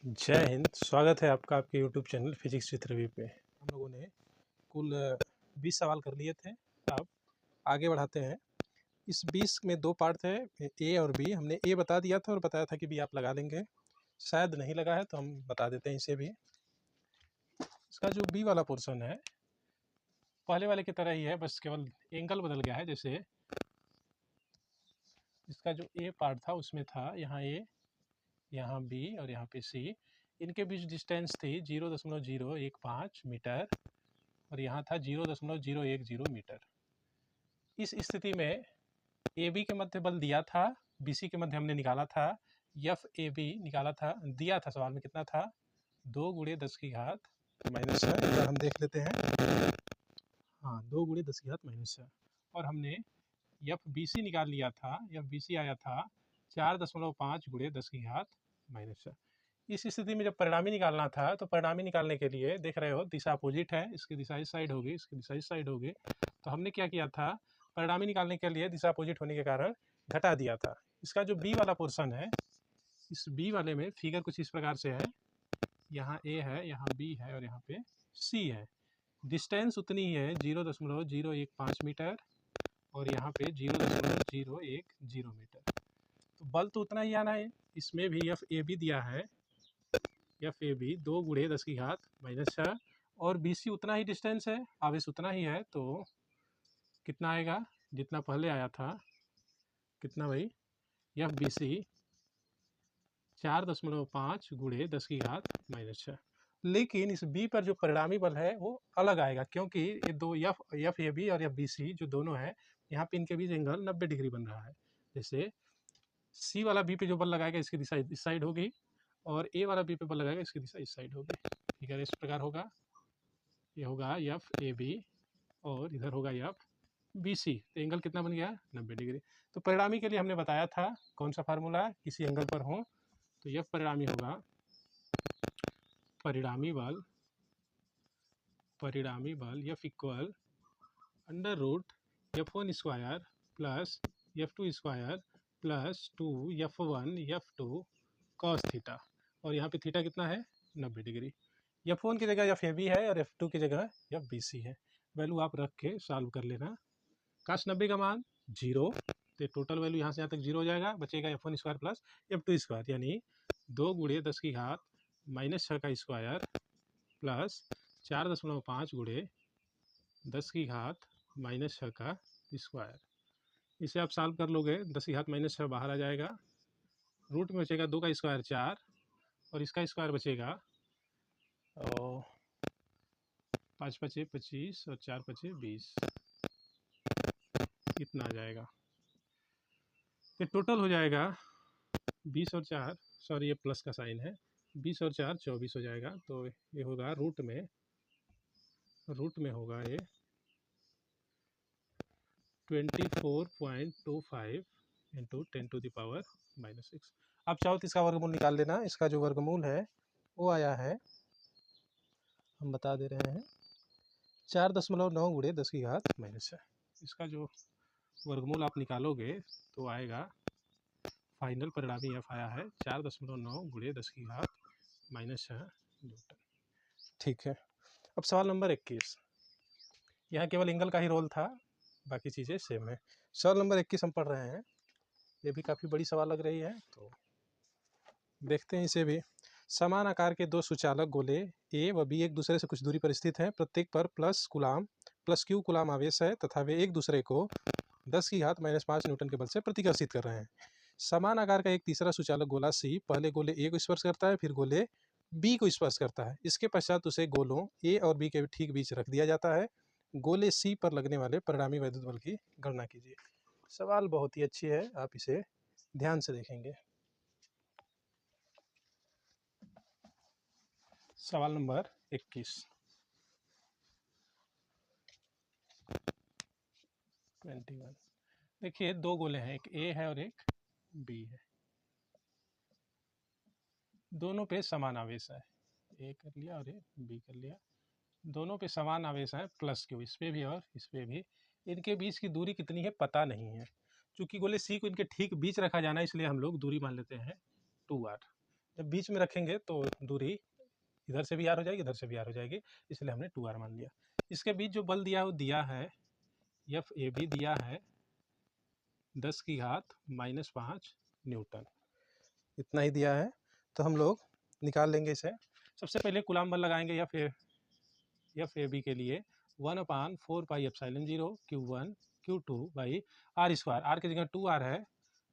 जय हिंद। स्वागत है आपका आपके YouTube channel physics with Ravi पे। हम लोगों ने कुल 20 सवाल कर लिए थे। अब आगे बढ़ाते हैं। इस 20 में दो पार्ट थे, ए और बी। हमने ए बता दिया था और बताया था कि बी आप लगा लेंगे। शायद नहीं लगा है तो हम बता देते हैं इसे भी। इसका जो बी वाला पोर्शन है पहले वाले की तरह ही है, बस केवल एंगल बदल गया है। जैसे इसका जो ए पार्ट था उसमें था यहाँ ए, यहाँ बी और यहाँ पे सी। इनके बीच डिस्टेंस थी 0.015 मीटर और यहाँ था 0.010 मीटर। इस स्थिति में ए बी के मध्य बल दिया था, बी सी के मध्य हमने निकाला था, एफ ए बी निकाला था, दिया था सवाल में कितना था 2 गुणे 10 की घात माइनस 6। इधर हम देख लेते हैं, हाँ 2 गुणे 10 की घात माइनस 6। और हमने एफ बी सी निकाल लिया था, एफ बी सी आया था 4.5 गुणे 10 की घात माइनस 6। इस स्थिति में जब परिणामी निकालना था तो परिणामी निकालने के लिए देख रहे हो दिशा अपोजिट है, इसकी दिशा इस साइड होगी, इसकी दिशा इस साइड होगी। तो हमने क्या किया था, परिणामी निकालने के लिए दिशा अपोजिट होने के कारण घटा दिया था। इसका जो बी वाला पोर्शन है, इस बी वाले में फिगर कुछ इस प्रकार से है। यहाँ ए है, यहाँ बी है और यहाँ पे सी है। डिस्टेंस उतनी ही है 0.015 मीटर और यहाँ पे 0.010 मीटर। तो बल तो उतना ही आना है। इसमें भी एफ ए बी दिया है, एफ ए बी 2 गुणे 10 की घात माइनस 6 और बी सी उतना ही डिस्टेंस है, आवेश उतना ही है। तो कितना आएगा, जितना पहले आया था, कितना भाई, एफ बी सी 4.5 गुणे 10 की घात माइनस 6। लेकिन इस बी पर जो परिणामी बल है वो अलग आएगा, क्योंकि ये दो एफ ए बी और एफ बी सी जो दोनों है, यहाँ पे इनके बीच एंगल 90 डिग्री बन रहा है। जैसे सी वाला बी पे जो बल लगाएगा इसकी दिशा इस साइड होगी और ए वाला बी पे बल लगाएगा इसकी दिशा इस साइड होगी। ठीक है, इस प्रकार होगा। ये होगा एफ ए बी और इधर होगा एफ बी सी। तो एंगल कितना बन गया 90 डिग्री। तो परिणामी के लिए हमने बताया था कौन सा फार्मूला, किसी एंगल पर हो तो यह परिणामी होगा, परिणामी बल F equal under root F one square plus F two square plus 2 F one F two cos theta. और यहाँ पे थीटा कितना है 90 डिग्री। एफ वन की जगह एफ ए बी है और एफ टू की जगह एफ बी सी है। वैल्यू आप रख के सॉल्व कर लेना। काश 90 का मान 0, तो टोटल वैल्यू यहाँ से यहाँ तक 0 हो जाएगा, बचेगा F one square plus F two square, यानी 2 गुणे 10 की घात माइनस 6 का स्क्वायर प्लस 4.5 गुणे 10 की घात माइनस 6 का स्क्वायर। इसे आप सॉल्व कर लोगे, 10 की घात माइनस 6 बाहर आ जाएगा, रूट में बचेगा 2 का स्क्वायर 4 और इसका स्क्वायर बचेगा, और 5 पचे 25 और 4 पचे 20, इतना आ जाएगा। तो टोटल हो जाएगा 20 और 4, सॉरी ये प्लस का साइन है, 20 और 4 24 हो जाएगा। तो ये होगा रूट में होगा ये 24.25 इंटू 10⁻⁻6। आप चाहो तो इसका वर्गमूल निकाल लेना। इसका जो वर्गमूल है वो आया है, हम बता दे रहे हैं, 4.9 गुणे 10 की घात माइनस 6। इसका जो वर्गमूल आप निकालोगे तो आएगा, फाइनल परिणामी एफ आया है 4.9 गुणे 10 की घात माइनस 6 न्यूटन। ठीक है, अब सवाल नंबर 21। यहाँ केवल एंगल का ही रोल था, बाकी चीज़ें सेम है। सवाल नंबर 21 हम पढ़ रहे हैं। ये भी काफ़ी बड़ी सवाल लग रही है, तो देखते हैं इसे भी। समान आकार के दो सुचालक गोले ए व बी एक दूसरे से कुछ दूरी पर स्थित हैं। प्रत्येक पर प्लस क्यू कुलाम आवेश है तथा वे एक दूसरे को 10 की घात माइनस 5 न्यूटन के बल से प्रतिकर्षित कर रहे हैं। समान आकार का एक तीसरा सुचालक गोला सी पहले गोले ए को स्पर्श करता है, फिर गोले बी को स्पर्श करता है। इसके पश्चात उसे गोलों ए और बी के ठीक बीच रख दिया जाता है। गोले सी पर लगने वाले परिणामी वैद्युत बल की गणना कीजिए। सवाल बहुत ही अच्छी है, आप इसे ध्यान से देखेंगे। सवाल नंबर 21 देखिए, दो गोले हैं, एक ए है और एक बी है। दोनों पे समान आवेश है, ए कर लिया और ए बी कर लिया। दोनों पे समान आवेश है प्लस क्यू, इस पे भी और इस पे भी। इनके बीच की दूरी कितनी है पता नहीं है। चूंकि गोले सी को इनके ठीक बीच रखा जाना है, इसलिए हम लोग दूरी मान लेते हैं 2r। जब बीच में रखेंगे तो दूरी इधर से भी आर हो जाएगी, इधर से भी आर हो जाएगी, इसलिए हमने 2r मान लिया। इसके बीच जो बल दिया है वो दिया है एफ ए बी दिया है 10⁻⁻5 न्यूटन, इतना ही दिया है। तो हम लोग निकाल लेंगे इसे। सबसे पहले कूलाम बल लगाएंगे एफ ए बी के लिए 1/4πε0 Q1 Q2 by are square, are की जगह 2r है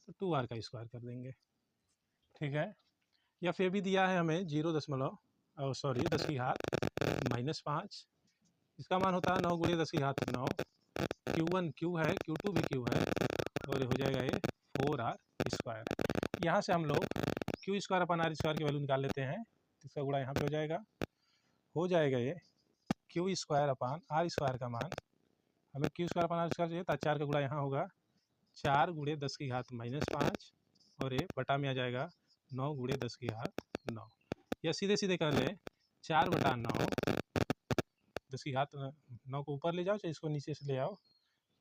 तो 2r का स्क्वायर कर देंगे, ठीक है। एफ ए बी दिया है हमें 10⁻⁻5, इसका मान होता है 9 × 10⁹9। Q1 Q है, Q2 भी Q है, और हो जाएगा ये 4r स्क्वायर। यहाँ से हम लोग Q square upon r square की वैल्यू निकाल लेते हैं, इसका गुणा यहाँ पे हो जाएगा ये Q square upon r square का मान, हमें Q square upon r square चाहिए तो 4 का गुणा यहाँ होगा 4 × 10⁻⁻5, और ये बटा में आ जाएगा 9 × 10⁹9, या सीधे सीधे कर लें 4/9, 10⁹9 को ऊपर ले जाओ, चाहे इसको नीचे से ले आओ,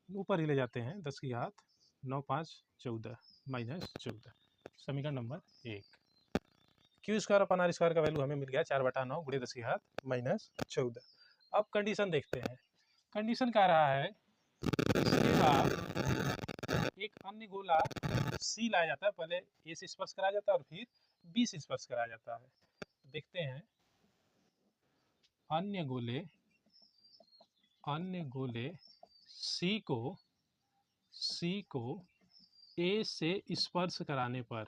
ऊपर ही ले जाते हैं, 10⁹9 5 14 -14, समीकरण नंबर 1। Q square upon r square का वैल्यू हमें मिल गया 4/9 × 10⁻⁻14। अब कंडीशन देखते हैं। कंडीशन कह रहा है इसके बाद एक अन्य गोला C लाया जाता है, पहले A से स्पर्श कराया जाता है और फिर B से स्पर्श कराया जाता है। देखते हैं अन्य गोले C को A से स्पर्श कराने पर,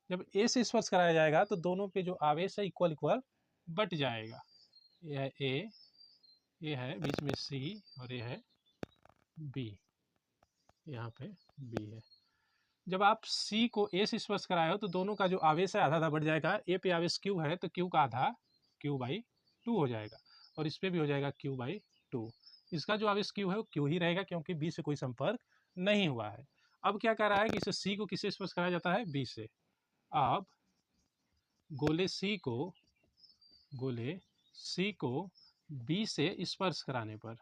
जब A से स्पर्श कराया जाएगा तो दोनों पे जो आवेश है इक्वल बट जाएगा। यह A है, बीच में C और ये है B, यहाँ पे B है। जब आप C को A से स्पर्श कराए हो तो दोनों का जो आवेश है आधा आधा बढ़ जाएगा। A पे आवेश Q है तो Q का आधा Q/2 हो जाएगा, और इस पे भी हो जाएगा Q/2। इसका जो आवेश Q है वो Q ही रहेगा क्योंकि B से कोई संपर्क नहीं हुआ है। अब क्या कह रहा है कि इसे C को किससे स्पर्श कराया जाता है? B से। अब गोले C को B से स्पर्श कराने पर,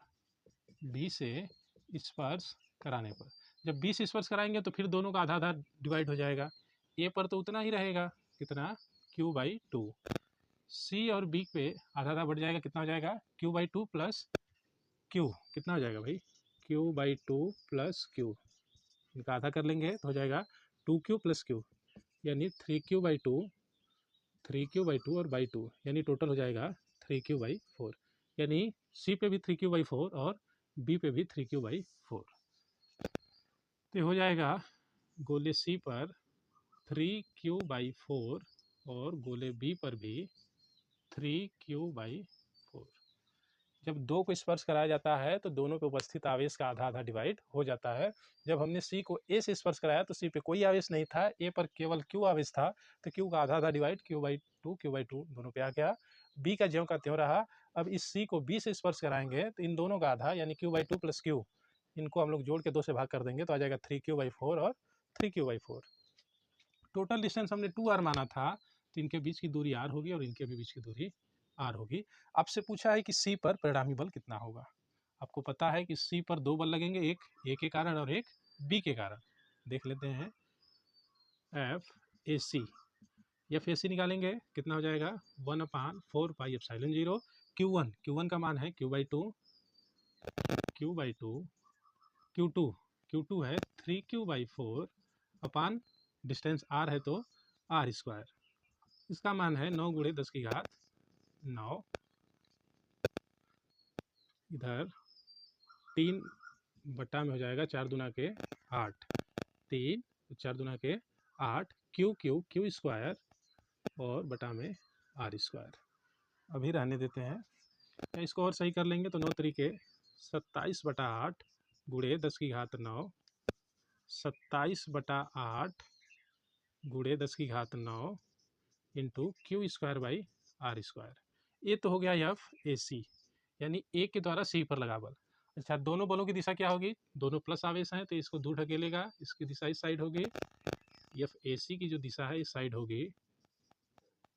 जब B से स्पर्श कराएंगे तो फिर दोनों का आधा आधा डिवाइड हो जाएगा। A पर तो उतना ही रहेगा, कितना? Q/2। C और B पे आधा आधा बढ़ जाएगा, कितना हो जाएगा? Q/2 प्लस Q, कितना हो जाएगा भाई? Q/2 प्लस Q, इनका आधा कर लेंगे तो हो जाएगा 2Q प्लस Q, यानी 3Q/2 और बाई 2, यानी टोटल हो जाएगा 3Q/4, यानी C पे भी 3Q/4 और B पे भी 3Q/4। तो हो जाएगा गोले C पर 3Q/4 और गोले B पर भी 3Q/4। जब दो को स्पर्श कराया जाता है तो दोनों पे उपस्थित आवेश का आधा आधा डिवाइड हो जाता है। जब हमने C को A से स्पर्श कराया तो C पे कोई आवेश नहीं था, A पर केवल Q आवेश था, तो Q का आधा आधा डिवाइड Q/2 दोनों पे आ गया। B का ज्यों का त्यों रहा। अब इस C को B से स्पर्श कराएंगे तो इन दोनों का आधा यानी Q/2 प्लस Q, इनको हम लोग जोड़ के 2 से भाग कर देंगे तो आ जाएगा 3Q/4 और 3Q/4। टोटल डिस्टेंस हमने 2r माना था, तो इनके बीच की दूरी r होगी और इनके भी बीच की दूरी r होगी। आपसे पूछा है कि C पर परिणामी बल कितना होगा। आपको पता है कि C पर दो बल लगेंगे, एक A के कारण और एक B के कारण। देख लेते हैं FAC निकालेंगे, कितना हो जाएगा? 1/4πε0 Q1 का मान है Q/2, Q2 है 3Q/4 अपान डिस्टेंस r है तो r स्क्वायर, इसका मान है 9 × 10⁹9, इधर 3 बटा में हो जाएगा 4 दूना के 8, 3 4 दूना के 8 Q स्क्वायर और बटा में r स्क्वायर। अभी रहने देते हैं, इसको और सही कर लेंगे तो 9 तरीके 27/8 × 10⁹9, 27/8 × 10⁹9 इंटू Q स्क्वायर/r स्क्वायर। ये तो हो गया FAC, यानी A के द्वारा C पर लगा बल। अच्छा, दोनों बलों की दिशा क्या होगी? दोनों प्लस आवेश हैं तो इसको दूर ढकेलेगा, इसकी दिशा इस साइड होगी। FAC की जो दिशा है इस साइड होगी,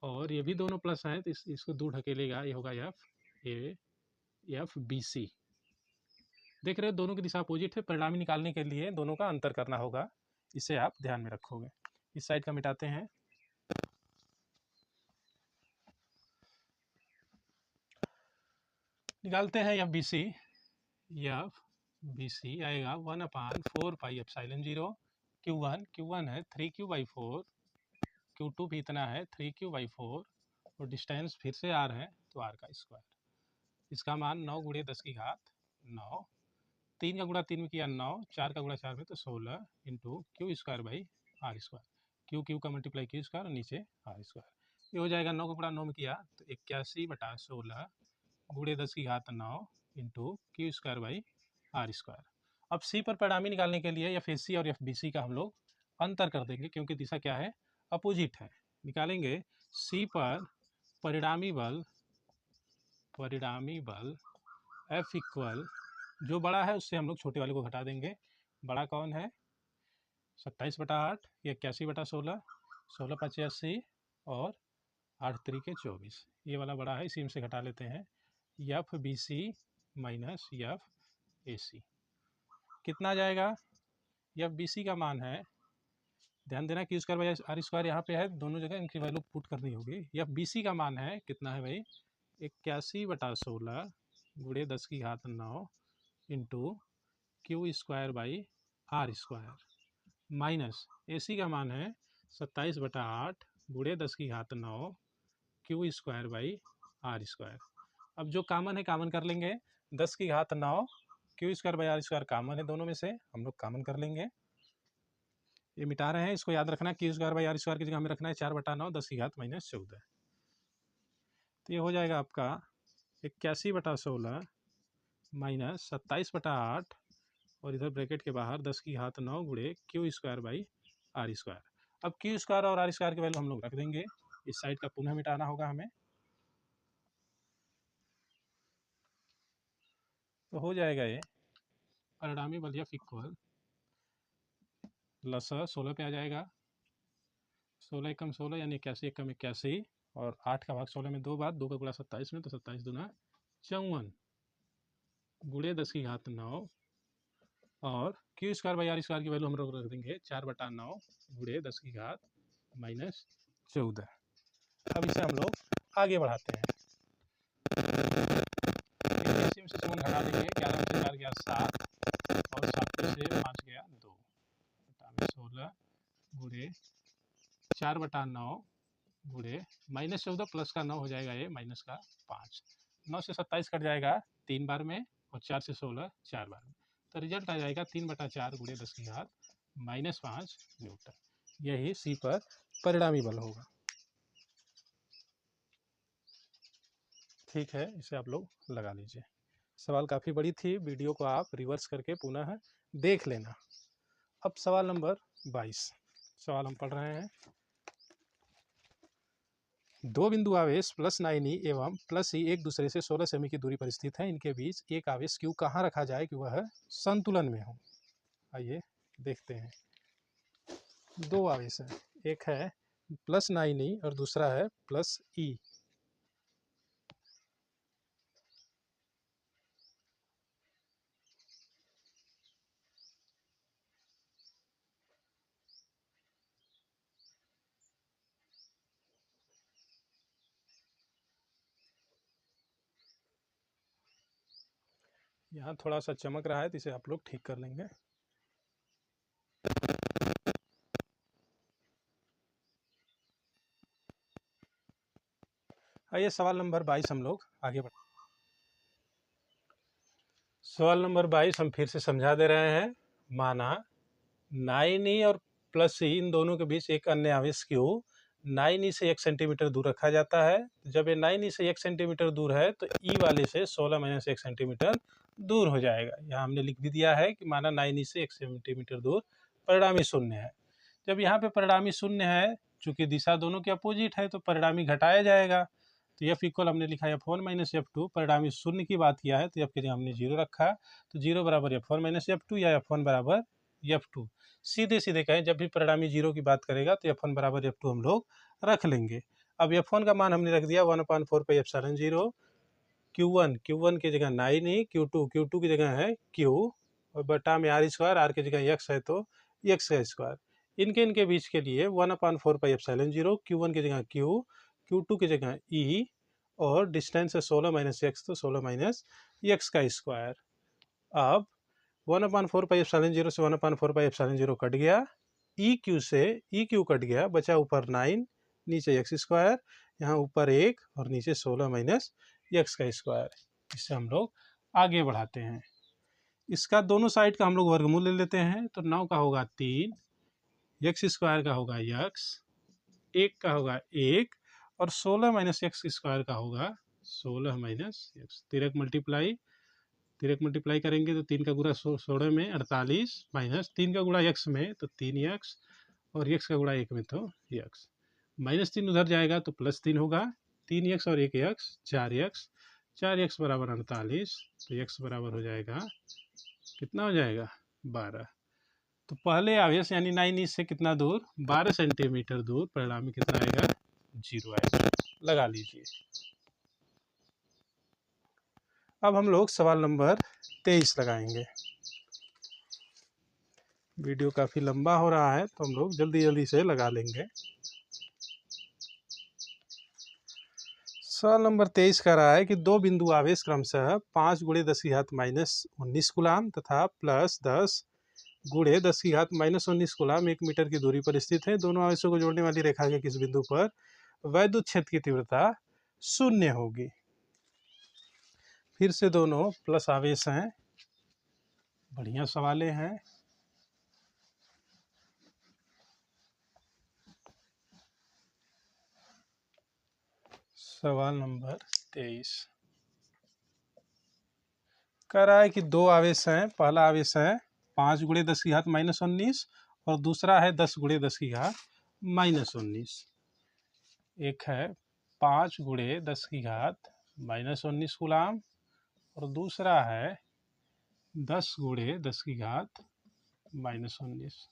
और ये भी दोनों प्लस हैं तो इसको दूर ढकेलेगा, ये होगा FBC। देख रहे हो दोनों की दिशा अपोजिट है, परिणामी निकालने के लिए दोनों का अंतर करना होगा। इसे आप ध्यान में रखोगे। इस साइड का मिटाते हैं। निकालते हैं F B C. F B C आएगा 1/4πε0 Q1 है 3Q/4, Q2 भी इतना है 3Q/4 और डिस्टेंस फिर से R है तो R का स्क्वायर। इसका मान 9 × 10⁻9, 3 का गुणा 3 में किया 9, 4 का गुणा 4 में तो 16 इंटू Q²/R²। Q का मल्टीप्लाई Q² और नीचे R²। ये हो जाएगा 9 का गुणा 9 में किया तो 81/16 × 10⁹9 इंटू Q²/R²। अब C पर परिणामी निकालने के लिए एफ ए सी और एफ बी सी का हम लोग अंतर कर देंगे, क्योंकि दिशा क्या है, अपोजिट है। निकालेंगे C पर परिणामी बल F इक्वल, जो बड़ा है उससे हम लोग छोटे वाले को घटा देंगे। बड़ा कौन है, 27/8, ये 81/16, 16×5 = 80 और 8×3 = 24। ये वाला बड़ा है, इसी में से घटा लेते हैं। F B C minus F A C कितना जाएगा। एफ बी सी का मान है, ध्यान देना Q²/R² यहाँ पे है, दोनों जगह इनकी वैल्यू पुट करनी होगी। एफ बी सी का मान है कितना है भाई, 81/16 × 10⁹9 इंटू Q²/R² माइनस ए सी का मान है 27/8 × 10⁹9 Q²/R²। अब जो कामन है कामन कर लेंगे, 10⁹9 Q²/R² कामन है, दोनों में से हम लोग कामन कर लेंगे। ये मिटा रहे हैं, इसको याद रखना Q²/R² की जगह हमें रखना है 4/9 10⁻14। तो ये हो जाएगा आपका 81/16 माइनस 27/8 और इधर ब्रैकेट के बाहर 10⁹9 × Q²/R²। अब Q² और R² की वैल्यू हम लोग रख देंगे। इस साइड का पुनः मिटाना होगा हमें, तो हो जाएगा ये परिणामी बल F इक्वल लसा 16 पे आ जाएगा, 16 × 16 यानी 81 × 81 और 8 का भाग 16 में 2 बार, 2 का गुणा 27 में तो 27 दूना 54 × 10⁹9 और Q²/R² की वैल्यू हम लोग रख देंगे 4/9 × 10⁻14। अब इसे हम लोग आगे बढ़ाते हैं। इसी में से 7 घटा देंगे, 11 से 4 गया 7 और 7 से 5 गया 2, 16 × 4/9 × -14 प्लस का 9 हो जाएगा, ये माइनस का 5। 9 से 27 कट जाएगा 3 बार में और 4 से 16 4 बार में, तो रिजल्ट आ जाएगा 3/4 × 10⁻5 न्यूटन। यही सी पर परिणामी बल होगा। ठीक है, इसे आप लोग लगा लीजिए। सवाल काफ़ी बड़ी थी, वीडियो को आप रिवर्स करके पुनः देख लेना। अब सवाल नंबर 22 सवाल हम पढ़ रहे हैं। दो बिंदु आवेश +9e एवं +e एक दूसरे से 16 सेमी की दूरी पर स्थित है। इनके बीच एक आवेश Q कहाँ रखा जाए कि वह संतुलन में हो। आइए देखते हैं। दो आवेश है, एक है +9e और दूसरा है +e। यहाँ थोड़ा सा चमक रहा है तो इसे आप लोग ठीक कर लेंगे। आइए सवाल नंबर 22 हम लोग आगे बढ़। सवाल नंबर 22 हम फिर से समझा दे रहे हैं। माना 9e और +e इन दोनों के बीच एक अन्य आवेश Q 9e से 1 सेंटीमीटर दूर रखा जाता है। जब ये 9e से 1 सेंटीमीटर दूर है तो E वाले से 16 - 1 सेंटीमीटर दूर हो जाएगा। यहाँ हमने लिख भी दिया है कि माना 9e से 1 सेंटीमीटर दूर परिणामी शून्य है। जब यहाँ पे परिणामी शून्य है, चूंकि दिशा दोनों के अपोजिट है तो परिणामी घटाया जाएगा। तो F इक्वल हमने लिखा F1 - F2। परिणामी शून्य की बात किया है तो F की जगह हमने 0 रखा, तो 0 = F1 - F2 या F1 = F2। सीधे सीधे कहें, जब भी परिणामी 0 की बात करेगा तो F1 = F2 हम लोग रख लेंगे। अब F1 का मान हमने रख दिया 1/4πε0 Q1 की जगह 9e, Q2 की जगह है Q और बटा में R² R की जगह X है तो एक्स का स्क्वायर। इनके बीच के लिए 1/4πε0, Q1 की जगह Q, Q2 की जगह E, और डिस्टेंस है 16 माइनस एक्स, तो 16 माइनस एक्स का स्क्वायर। अब 1/4πε0 से 1/4πε0 कट गया, EQ से EQ कट गया, बचा ऊपर 9, नीचे एक्स स्क्वायर, यहाँ ऊपर 1 और नीचे 16 माइनस एक्स का स्क्वायर। इससे हम लोग आगे बढ़ाते हैं। इसका दोनों साइड का हम लोग वर्गमूल ले लेते हैं, तो 9 का होगा 3, एक्स स्क्वायर का होगा एक्स, 1 का होगा 1, और 16 माइनस एक्स स्क्वायर का होगा 16 माइनस एक्स। तिरक मल्टीप्लाई करेंगे तो 3 का गुणा 16 में 48, माइनस 3 का गुणा एक्स में तो 3x, और एक्स का गुणा 1 में तो x। -3 उधर जाएगा तो +3 होगा, 3x और 1x 4x, 4x बराबर 48, तो x बराबर हो जाएगा, कितना हो जाएगा 12। तो पहले आवेश यानी 9 से कितना दूर, 12 सेंटीमीटर दूर, परिणामी कितना आएगा, 0 आएगा। लगा लीजिए। अब हम लोग सवाल नंबर 23 लगाएंगे। वीडियो काफ़ी लंबा हो रहा है तो हम लोग जल्दी जल्दी से लगा लेंगे। सवाल नंबर 23 कह रहा है कि दो बिंदु आवेश क्रमशः 5 × 10⁻⁻19 कूलाम तथा +10 × 10⁻⁻19 कूलाम 1 मीटर की दूरी पर स्थित है। दोनों आवेशों को जोड़ने वाली रेखा के किस बिंदु पर वैद्युत क्षेत्र की तीव्रता 0 होगी। फिर से दोनों प्लस आवेश हैं, बढ़िया सवालें हैं। सवाल नंबर 23 कह रहा है कि दो आवेश हैं। पहला आवेश है 5 × 10⁻⁻19 और दूसरा है 10 × 10⁻⁻19। एक है 5 × 10⁻⁻19 कूलाम और दूसरा है 10 × 10⁻⁻19।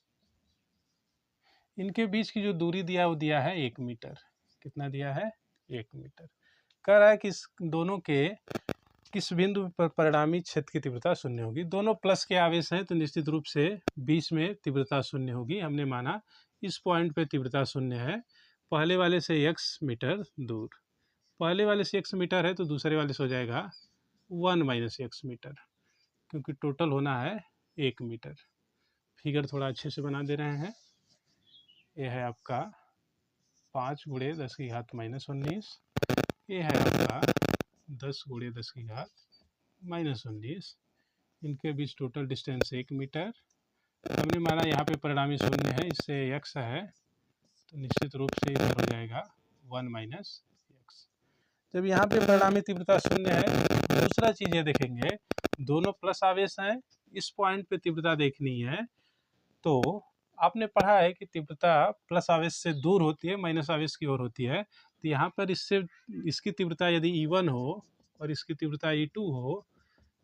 इनके बीच की जो दूरी दिया है वो दिया है 1 मीटर। कितना दिया है, 1 मीटर। कह रहा है कि इस दोनों के किस बिंदु पर परिणामी क्षेत्र की तीव्रता 0 होगी। दोनों प्लस के आवेश हैं तो निश्चित रूप से बीच में तीव्रता 0 होगी। हमने माना इस पॉइंट पे तीव्रता 0 है, पहले वाले से x मीटर दूर। पहले वाले से x मीटर है तो दूसरे वाले से हो जाएगा 1 - x मीटर, क्योंकि टोटल होना है 1 मीटर। फिगर थोड़ा अच्छे से बना दे रहे हैं। यह है आपका 5 × 10⁻⁻19, ये है आपका 10 × 10⁻⁻19। इनके बीच टोटल डिस्टेंस 1 मीटर। हमने माना यहाँ पे परिणामी 0 है, इससे x है तो निश्चित रूप से इधर हो जाएगा 1 - x। जब यहाँ पे परिणामी तीव्रता 0 है, दूसरा चीज़ ये देखेंगे, दोनों प्लस आवेश हैं। इस पॉइंट पे तीव्रता देखनी है तो आपने पढ़ा है कि तीव्रता प्लस आवेश से दूर होती है, माइनस आवेश की ओर होती है। तो यहाँ पर इसकी तीव्रता यदि E1 हो और इसकी तीव्रता E2 हो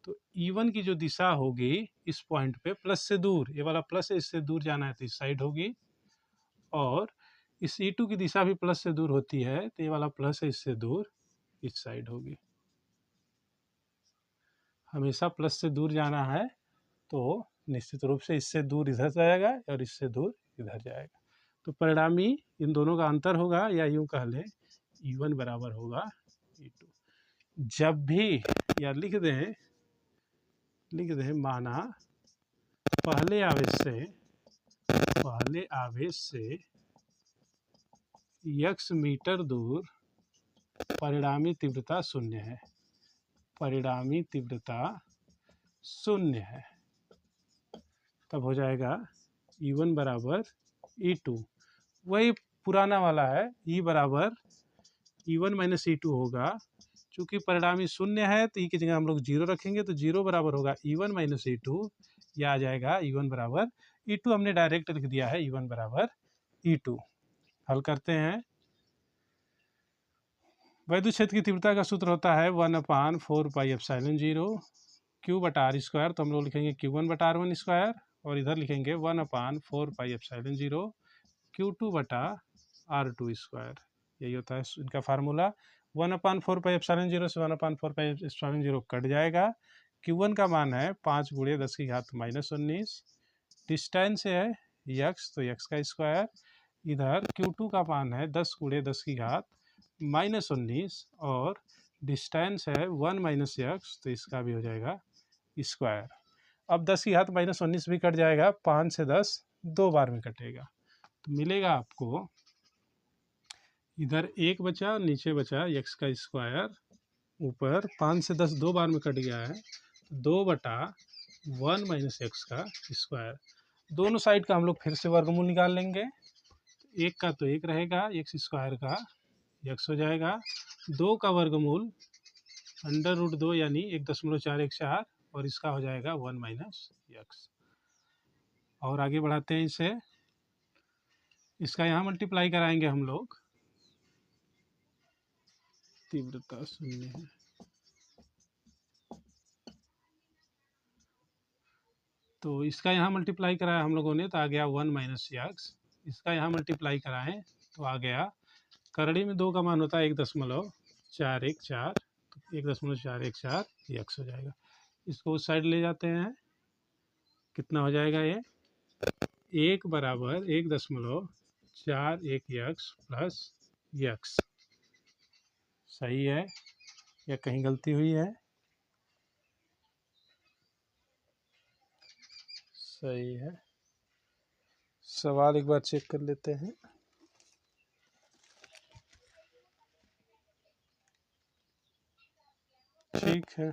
तो E1 की जो दिशा होगी इस पॉइंट पे प्लस से दूर, ये वाला प्लस है, इससे दूर जाना है तो इस साइड होगी, और इस E2 की दिशा भी प्लस से दूर होती है तो ये वाला प्लस है, इससे दूर इस साइड होगी। हमेशा प्लस से दूर जाना है तो निश्चित रूप से इससे दूर इधर जाएगा और इससे दूर इधर जाएगा। तो परिणामी इन दोनों का अंतर होगा, या यूं कह लें E1 बराबर होगा E2। जब भी, या लिख दें माना पहले आवेश से x मीटर दूर परिणामी तीव्रता 0 है, परिणामी तीव्रता 0 है, तब हो जाएगा E1 बराबर E2। वही पुराना वाला है, E बराबर E1 - E2 होगा। चूँकि परिणामी 0 है तो E की जगह हम लोग 0 रखेंगे, तो 0 बराबर होगा E1 - E2। यह आ जाएगा E1 बराबर E2। हमने डायरेक्ट लिख दिया है E1 बराबर E2। हल करते हैं। वैद्युत क्षेत्र की तीव्रता का सूत्र होता है 1/4πε0 Q/r²। तो हम लोग लिखेंगे Q1/r1², और इधर लिखेंगे 1/4πε0 Q2/r2²। यही होता है इनका फार्मूला। 1/4πε0 से 1/4πε0 कट जाएगा। Q1 का मान है 5 × 10⁻⁻19, डिस्टेंस है यक्स, तो यक्स का स्क्वायर। इधर Q2 का मान है 10 गुणे 10 की घात -19 और डिस्टेंस है 1 माइनस यक्स, तो इसका भी हो जाएगा स्क्वायर। अब 10 की घात -19 भी कट जाएगा, 5 से 10 दो बार में कटेगा, तो मिलेगा आपको इधर 1 बचा, नीचे बचा यक्स का स्क्वायर, ऊपर 5 से 10 दो बार में कट गया है, 2/1 माइनस एक्स का स्क्वायर। दोनों साइड का हम लोग फिर से वर्गमूल निकाल लेंगे। एक का तो एक रहेगा, एक्स स्क्वायर का यक्स हो जाएगा, 2 का वर्गमूल √2 यानी 1.414 और इसका हो जाएगा 1 माइनस यक्स। और आगे बढ़ाते हैं इसे, इसका यहाँ मल्टीप्लाई कराएंगे हम लोग, तीव्रता 0 है, तो इसका यहाँ मल्टीप्लाई कराया हम लोगों ने तो आ गया 1 माइनस यक्स। इसका यहाँ मल्टीप्लाई कराएं तो आ गया, करड़ी में 2 का मान होता है 1.414, तो 1.414 यक्स हो जाएगा। इसको उस साइड ले जाते हैं, कितना हो जाएगा ये, 1 बराबर 1.41 यक्स प्लस यक्स। सही है या कहीं गलती हुई है? सही है। सवाल एक बार चेक कर लेते हैं। ठीक है,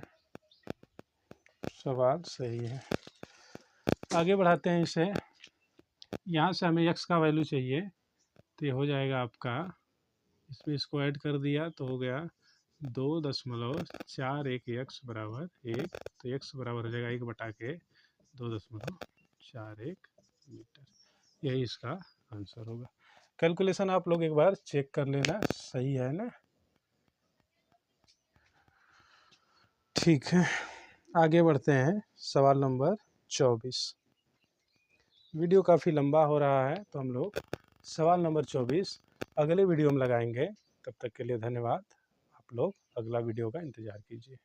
सवाल सही है। आगे बढ़ाते हैं इसे, यहाँ से हमें x का वैल्यू चाहिए, तो ये हो जाएगा आपका, इसमें इसको ऐड कर दिया तो हो गया 2.41 यक्स बराबर 1, तो x बराबर हो जाएगा 1/2.41 मीटर। यही इसका आंसर होगा। कैलकुलेशन आप लोग एक बार चेक कर लेना, सही है ना? ठीक है, आगे बढ़ते हैं। सवाल नंबर 24। वीडियो काफ़ी लंबा हो रहा है, तो हम लोग सवाल नंबर 24 अगले वीडियो में लगाएंगे। तब तक के लिए धन्यवाद। आप लोग अगला वीडियो का इंतज़ार कीजिए।